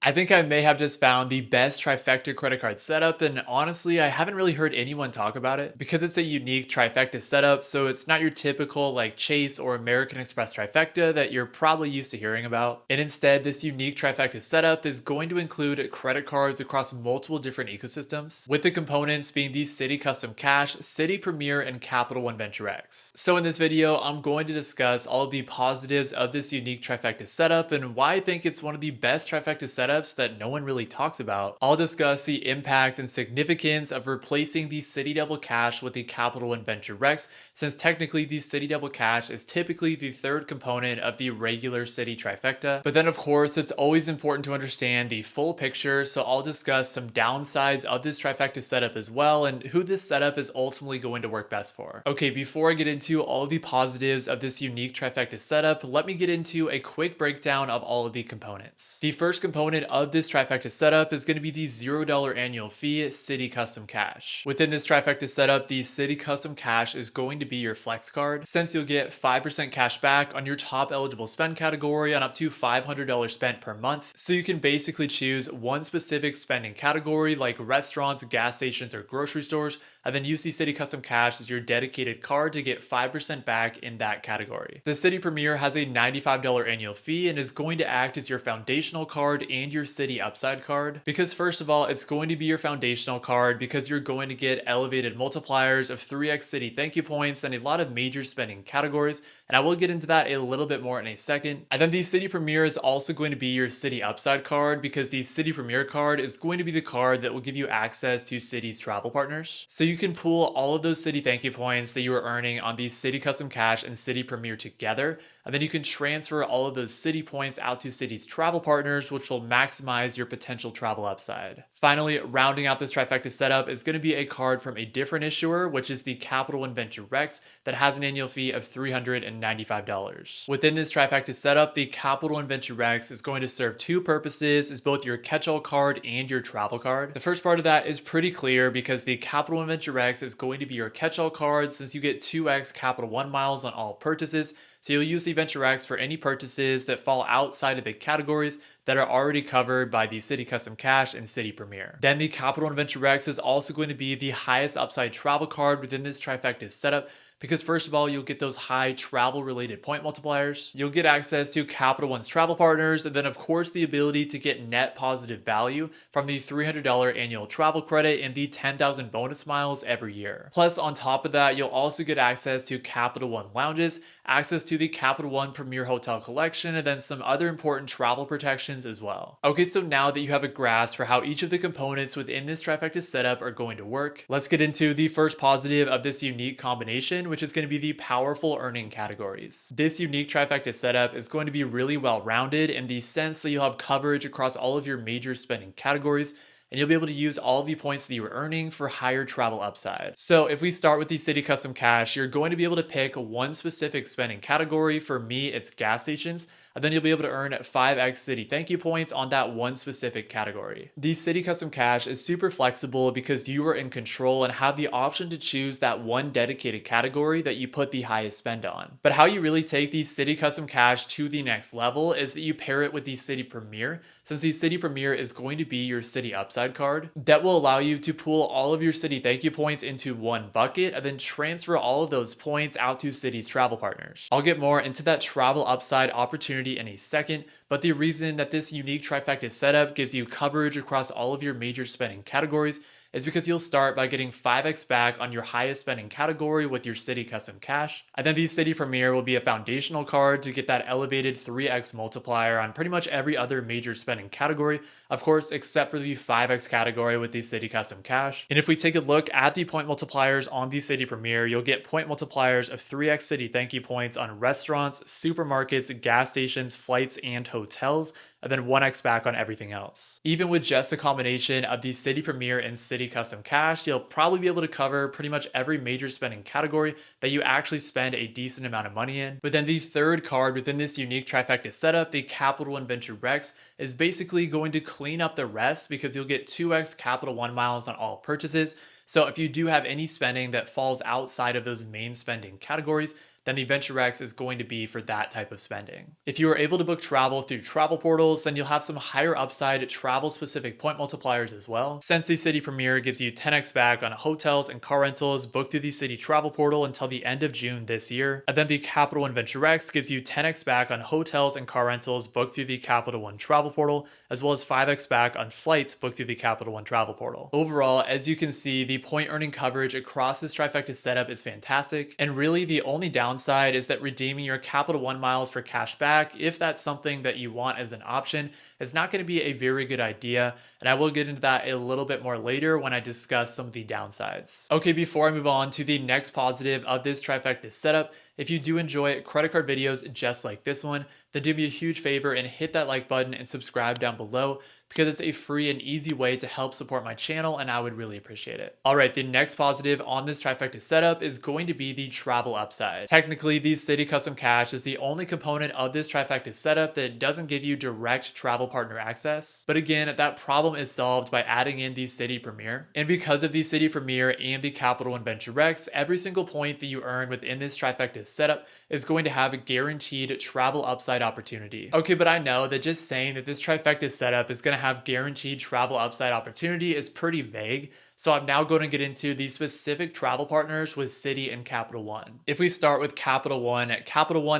I think I may have just found the best Trifecta credit card setup, and honestly, I haven't really heard anyone talk about it because it's a unique Trifecta setup, so it's not your typical like Chase or American Express Trifecta that you're probably used to hearing about. And instead, this unique Trifecta setup is going to include credit cards across multiple different ecosystems, with the components being the Citi Custom Cash, Citi Premier, and Capital One Venture X. So in this video, I'm going to discuss all of the positives of this unique Trifecta setup and why I think it's one of the best Trifecta setups that no one really talks about. I'll discuss the impact and significance of replacing the Citi Double Cash with the Capital One Venture X, since technically the Citi Double Cash is typically the third component of the regular Citi Trifecta. But then of course, it's always important to understand the full picture, so I'll discuss some downsides of this Trifecta setup as well and who this setup is ultimately going to work best for. Okay, before I get into all of the positives of this unique Trifecta setup, let me get into a quick breakdown of all of the components. The first component of this Trifecta setup is going to be the $0 annual fee Citi Custom Cash. Within this Trifecta setup, the Citi Custom Cash is going to be your flex card, since you'll get 5% cash back on your top eligible spend category on up to $500 spent per month. So you can basically choose one specific spending category like restaurants, gas stations, or grocery stores, and then use the Citi Custom Cash as your dedicated card to get 5% back in that category. The Citi Premier has a $95 annual fee and is going to act as your foundational card and your Citi Upside card, because first of all, it's going to be your foundational card because you're going to get elevated multipliers of 3x Citi thank you points and a lot of major spending categories, and I will get into that a little bit more in a second. And then the Citi Premier is also going to be your Citi Upside card because the Citi Premier card is going to be the card that will give you access to Citi's travel partners. So you can pool all of those Citi thank you points that you are earning on the Citi Custom Cash and Citi Premier together, and then you can transfer all of those Citi points out to Citi's travel partners, which will maximize your potential travel upside. Finally, rounding out this Trifecta setup is going to be a card from a different issuer, which is the Capital One Venture X, that has an annual fee of $395. Within this Trifecta setup, the Capital One Venture X is going to serve two purposes as both your catch-all card and your travel card. The first part of that is pretty clear because the Capital One Venture X is going to be your catch-all card since you get 2x Capital One miles on all purchases. So you'll use the Venture X for any purchases that fall outside of the categories that are already covered by the Citi Custom Cash and Citi Premier. Then the Capital One Venture X is also going to be the highest upside travel card within this Trifecta setup, because first of all, you'll get those high travel related point multipliers. You'll get access to Capital One's travel partners, and then of course the ability to get net positive value from the $300 annual travel credit and the 10,000 bonus miles every year. Plus on top of that, you'll also get access to Capital One lounges, access to the Capital One Premier Hotel Collection, and then some other important travel protections as well. Okay, so now that you have a grasp for how each of the components within this Trifecta setup are going to work, let's get into the first positive of this unique combination, which is going to be the powerful earning categories. This unique Trifecta setup is going to be really well-rounded in the sense that you'll have coverage across all of your major spending categories, and you'll be able to use all of the points that you were earning for higher travel upside. So if we start with the Citi Custom Cash, you're going to be able to pick one specific spending category. For me, it's gas stations, and then you'll be able to earn 5x Citi thank you points on that one specific category. The Citi Custom Cash is super flexible because you are in control and have the option to choose that one dedicated category that you put the highest spend on. But how you really take the Citi Custom Cash to the next level is that you pair it with the Citi Premier, since the Citi Premier is going to be your Citi Upside card that will allow you to pool all of your Citi thank you points into one bucket and then transfer all of those points out to Citi's travel partners. I'll get more into that travel upside opportunity in a second, but the reason that this unique Trifecta setup gives you coverage across all of your major spending categories is because you'll start by getting 5x back on your highest spending category with your Citi Custom Cash, and then the Citi Premier will be a foundational card to get that elevated 3x multiplier on pretty much every other major spending category, of course, except for the 5x category with the Citi Custom Cash. And if we take a look at the point multipliers on the Citi Premier, you'll get point multipliers of 3x Citi thank you points on restaurants, supermarkets, gas stations, flights, and hotels, and then 1x back on everything else. Even with just the combination of the Citi Premier and Citi Custom Cash, you'll probably be able to cover pretty much every major spending category that you actually spend a decent amount of money in. But then the third card within this unique Trifecta setup, the Capital One Venture X, is basically going to clean up the rest because you'll get 2x Capital One miles on all purchases. So if you do have any spending that falls outside of those main spending categories, than the Venture X is going to be for that type of spending. If you are able to book travel through travel portals, then you'll have some higher upside travel specific point multipliers as well. Since the Citi Premier gives you 10x back on hotels and car rentals booked through the Citi travel portal until the end of June this year, and then the Capital One Venture X gives you 10x back on hotels and car rentals booked through the Capital One travel portal, as well as 5x back on flights booked through the Capital One travel portal. Overall, as you can see, the point earning coverage across this Trifecta setup is fantastic, and really the only downside is that redeeming your Capital One miles for cash back, if that's something that you want as an option, is not going to be a very good idea, and I will get into that a little bit more later when I discuss some of the downsides. Okay, before I move on to the next positive of this Trifecta setup, if you do enjoy credit card videos just like this one, then do me a huge favor and hit that like button and subscribe down below, because it's a free and easy way to help support my channel and I would really appreciate it. Alright, the next positive on this Trifecta setup is going to be the travel upside. Technically, the Citi Custom Cash is the only component of this Trifecta setup that doesn't give you direct travel partner access. But again, that problem is solved by adding in the Citi Premier. And because of the Citi Premier and the Capital One Venture X, every single point that you earn within this Trifecta setup is going to have a guaranteed travel upside opportunity. Okay, but I know that just saying that this Trifecta setup is going to have guaranteed travel upside opportunity is pretty vague. So I'm now going to get into the specific travel partners with Citi and Capital One. If we start with Capital One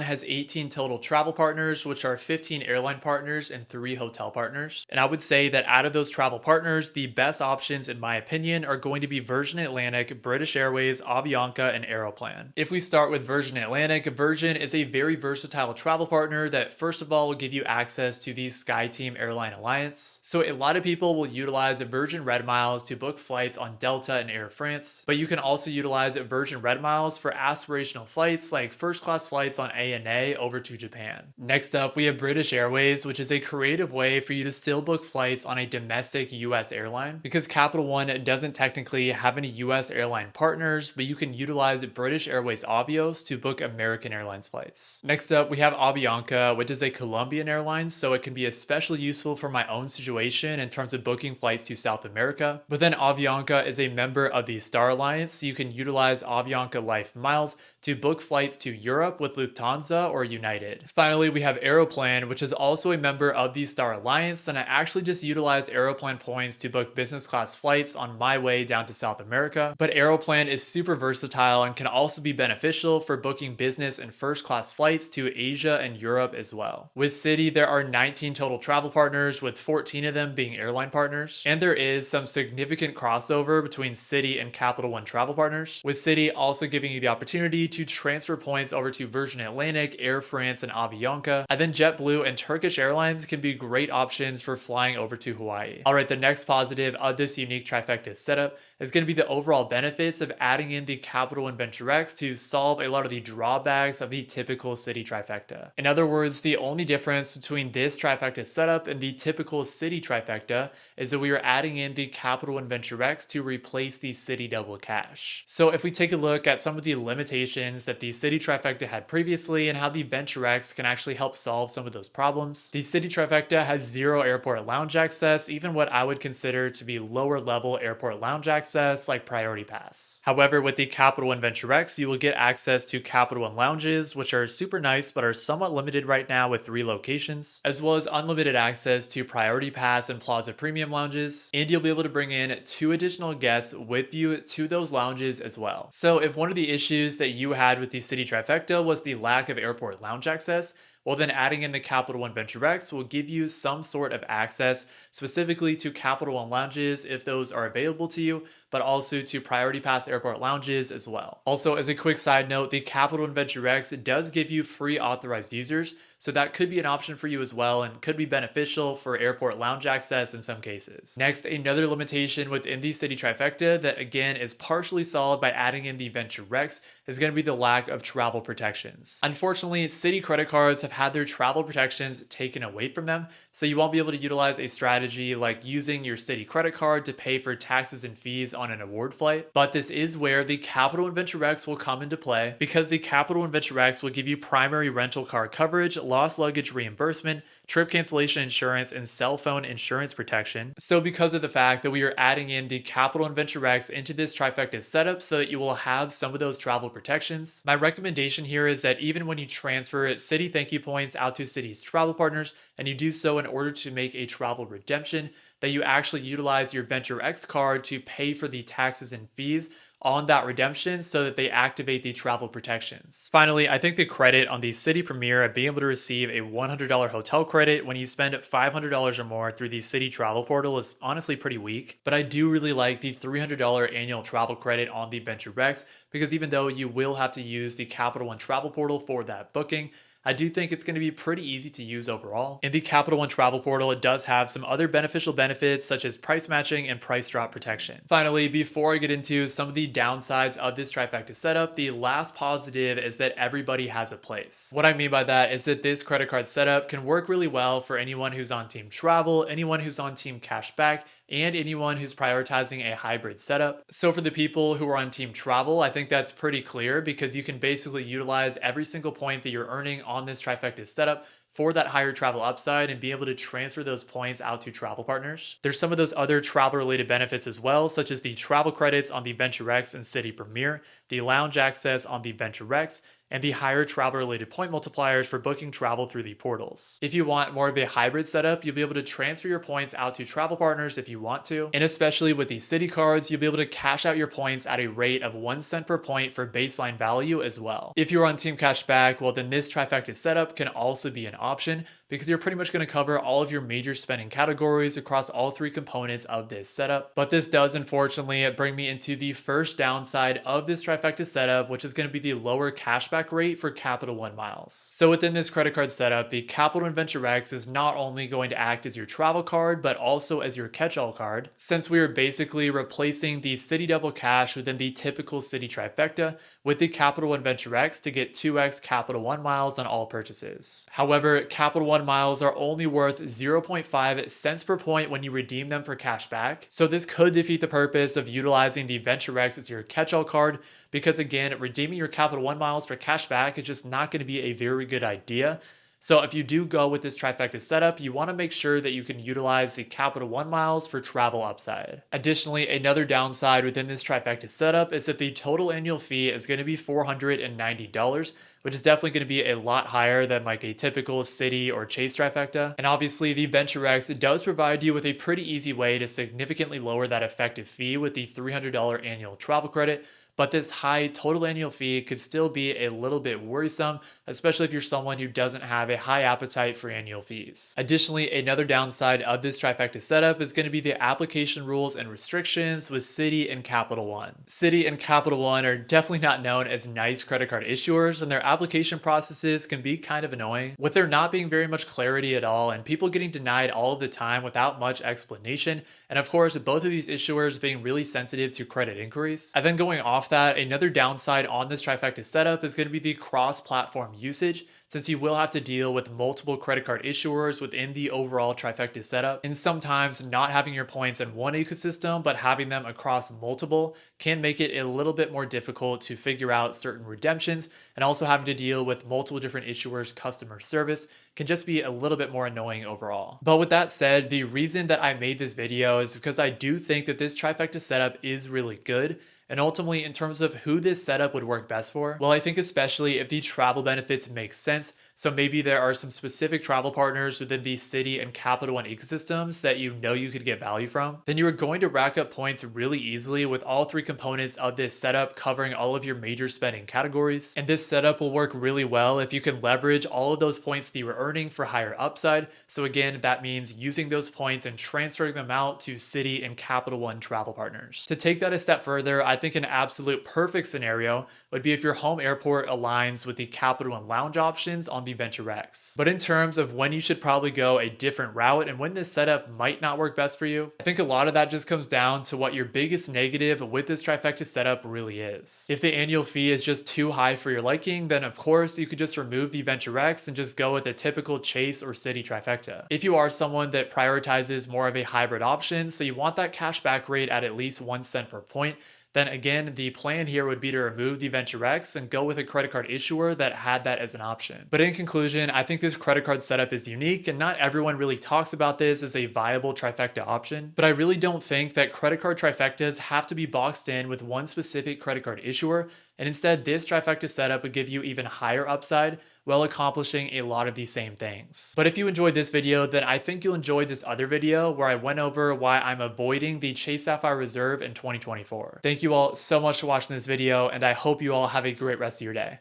has 18 total travel partners, which are 15 airline partners and 3 hotel partners. And I would say that out of those travel partners, the best options in my opinion are going to be Virgin Atlantic, British Airways, Avianca, and Aeroplan. If we start with Virgin Atlantic, Virgin is a very versatile travel partner that first of all will give you access to the SkyTeam Airline Alliance. So a lot of people will utilize Virgin Red Miles to book flights on Delta and Air France, but you can also utilize Virgin Red Miles for aspirational flights like first class flights on ANA over to Japan. Next up, we have British Airways, which is a creative way for you to still book flights on a domestic US airline, because Capital One doesn't technically have any US airline partners, but you can utilize British Airways Avios to book American Airlines flights. Next up, we have Avianca, which is a Colombian airline, so it can be especially useful for my own situation in terms of booking flights to South America. But then Avianca is a member of the Star Alliance, so you can utilize Avianca Life Miles to book flights to Europe with Lufthansa or United. Finally, we have Aeroplan, which is also a member of the Star Alliance, and I actually just utilized Aeroplan points to book business class flights on my way down to South America. But Aeroplan is super versatile and can also be beneficial for booking business and first class flights to Asia and Europe as well. With Citi, there are 19 total travel partners, with 14 of them being airline partners, and there is some significant crossover between Citi and Capital One travel partners, with Citi also giving you the opportunity to transfer points over to Virgin Atlantic, Air France, and Avianca. And then JetBlue and Turkish Airlines can be great options for flying over to Hawaii. Alright, the next positive of this unique Trifecta setup is going to be the overall benefits of adding in the Capital One Venture X to solve a lot of the drawbacks of the typical Citi Trifecta. In other words, the only difference between this Trifecta setup and the typical Citi Trifecta is that we are adding in the Capital One Venture X to replace the Citi Double Cash. So if we take a look at some of the limitations that the Citi Trifecta had previously and how the Venture X can actually help solve some of those problems, the Citi Trifecta has 0 airport lounge access, even what I would consider to be lower level airport lounge access like Priority Pass. However, with the Capital One Venture X, you will get access to Capital One lounges, which are super nice but are somewhat limited right now with 3 locations, as well as unlimited access to Priority Pass and Plaza Premium lounges, and you'll be able to bring in 2 additional guests with you to those lounges as well. So if one of the issues that you had with the Citi Trifecta was the lack of airport lounge access, well then adding in the Capital One Venture X will give you some sort of access specifically to Capital One lounges if those are available to you, but also to Priority Pass airport lounges as well. Also, as a quick side note, the Capital One Venture X does give you free authorized users, so that could be an option for you as well and could be beneficial for airport lounge access in some cases. Next, another limitation within the Citi Trifecta that again is partially solved by adding in the Venture X is going to be the lack of travel protections. Unfortunately, Citi credit cards have had their travel protections taken away from them, so you won't be able to utilize a strategy like using your Citi credit card to pay for taxes and fees on an award flight. But this is where the Capital One Venture X will come into play, because the Capital One Venture X will give you primary rental car coverage lost luggage reimbursement, trip cancellation insurance, and cell phone insurance protection. So because of the fact that we are adding in the Capital and Venture X into this Trifecta setup so that you will have some of those travel protections, my recommendation here is that even when you transfer Citi thank you points out to Citi's travel partners, and you do so in order to make a travel redemption, that you actually utilize your Venture X card to pay for the taxes and fees on that redemption so that they activate the travel protections. Finally, I think the credit on the Citi Premier of being able to receive a $100 hotel credit when you spend $500 or more through the Citi travel portal is honestly pretty weak, but I do really like the $300 annual travel credit on the Venture X because even though you will have to use the Capital One travel portal for that booking, I do think it's going to be pretty easy to use overall. In the Capital One travel portal, it does have some other beneficial benefits such as price matching and price drop protection. Finally, before I get into some of the downsides of this Trifecta setup, the last positive is that everybody has a place. What I mean by that is that this credit card setup can work really well for anyone who's on team travel, anyone who's on team cashback, and anyone who's prioritizing a hybrid setup. So for the people who are on team travel, I think that's pretty clear because you can basically utilize every single point that you're earning on this Trifecta setup for that higher travel upside and be able to transfer those points out to travel partners. There's some of those other travel related benefits as well, such as the travel credits on the Venture X and Citi Premier, the lounge access on the Venture X, and the higher travel related point multipliers for booking travel through the portals. If you want more of a hybrid setup, you'll be able to transfer your points out to travel partners if you want to. And especially with the Citi cards, you'll be able to cash out your points at a rate of 1 cent per point for baseline value as well. If you're on team cashback, well then this Trifecta setup can also be an option because you're pretty much going to cover all of your major spending categories across all 3 components of this setup. But this does unfortunately bring me into the first downside of this Trifecta setup, which is going to be the lower cashback rate for Capital One miles. So within this credit card setup, the Capital and Venture X is not only going to act as your travel card, but also as your catch-all card, since we are basically replacing the Citi Double Cash within the typical Citi Trifecta with the Capital One Venture X to get 2x Capital One miles on all purchases. However, Capital One miles are only worth 0.5 cents per point when you redeem them for cash back. So this could defeat the purpose of utilizing the Venture X as your catch-all card because again, redeeming your Capital One miles for cash back is just not going to be a very good idea. So if you do go with this Trifecta setup, you want to make sure that you can utilize the Capital One miles for travel upside. Additionally, another downside within this Trifecta setup is that the total annual fee is going to be $490, which is definitely going to be a lot higher than like a typical Citi or Chase Trifecta. And obviously the Venture X does provide you with a pretty easy way to significantly lower that effective fee with the $300 annual travel credit. But this high total annual fee could still be a little bit worrisome, especially if you're someone who doesn't have a high appetite for annual fees. Additionally, another downside of this Trifecta setup is going to be the application rules and restrictions with Citi and Capital One. Citi and Capital One are definitely not known as nice credit card issuers, and their application processes can be kind of annoying, with there not being very much clarity at all and people getting denied all of the time without much explanation, and of course both of these issuers being really sensitive to credit inquiries. And then going off that, another downside on this Trifecta setup is going to be the cross-platform usage, since you will have to deal with multiple credit card issuers within the overall Trifecta setup. And sometimes not having your points in one ecosystem, but having them across multiple can make it a little bit more difficult to figure out certain redemptions, and also having to deal with multiple different issuers' customer service can just be a little bit more annoying overall. But with that said, the reason that I made this video is because I do think that this Trifecta setup is really good. And ultimately, in terms of who this setup would work best for, well, I think especially if the travel benefits make sense. So maybe there are some specific travel partners within the Citi and Capital One ecosystems that you know you could get value from, then you are going to rack up points really easily with all 3 components of this setup covering all of your major spending categories. And this setup will work really well if you can leverage all of those points that you are earning for higher upside. So again, that means using those points and transferring them out to Citi and Capital One travel partners. To take that a step further, I think an absolute perfect scenario would be if your home airport aligns with the Capital One lounge options on the Venture X. But in terms of when you should probably go a different route and when this setup might not work best for you, I think a lot of that just comes down to what your biggest negative with this Trifecta setup really is. If the annual fee is just too high for your liking, then of course you could just remove the Venture X and just go with a typical Chase or Citi Trifecta. If you are someone that prioritizes more of a hybrid option, so you want that cashback rate at least 1 cent per point, then again, the plan here would be to remove the Venture X and go with a credit card issuer that had that as an option. But in conclusion, I think this credit card setup is unique and not everyone really talks about this as a viable trifecta option. But I really don't think that credit card trifectas have to be boxed in with one specific credit card issuer, and instead this trifecta setup would give you even higher upside while accomplishing a lot of these same things. But if you enjoyed this video, then I think you'll enjoy this other video where I went over why I'm avoiding the Chase Sapphire Reserve in 2024. Thank you all so much for watching this video, and I hope you all have a great rest of your day.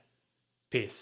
Peace.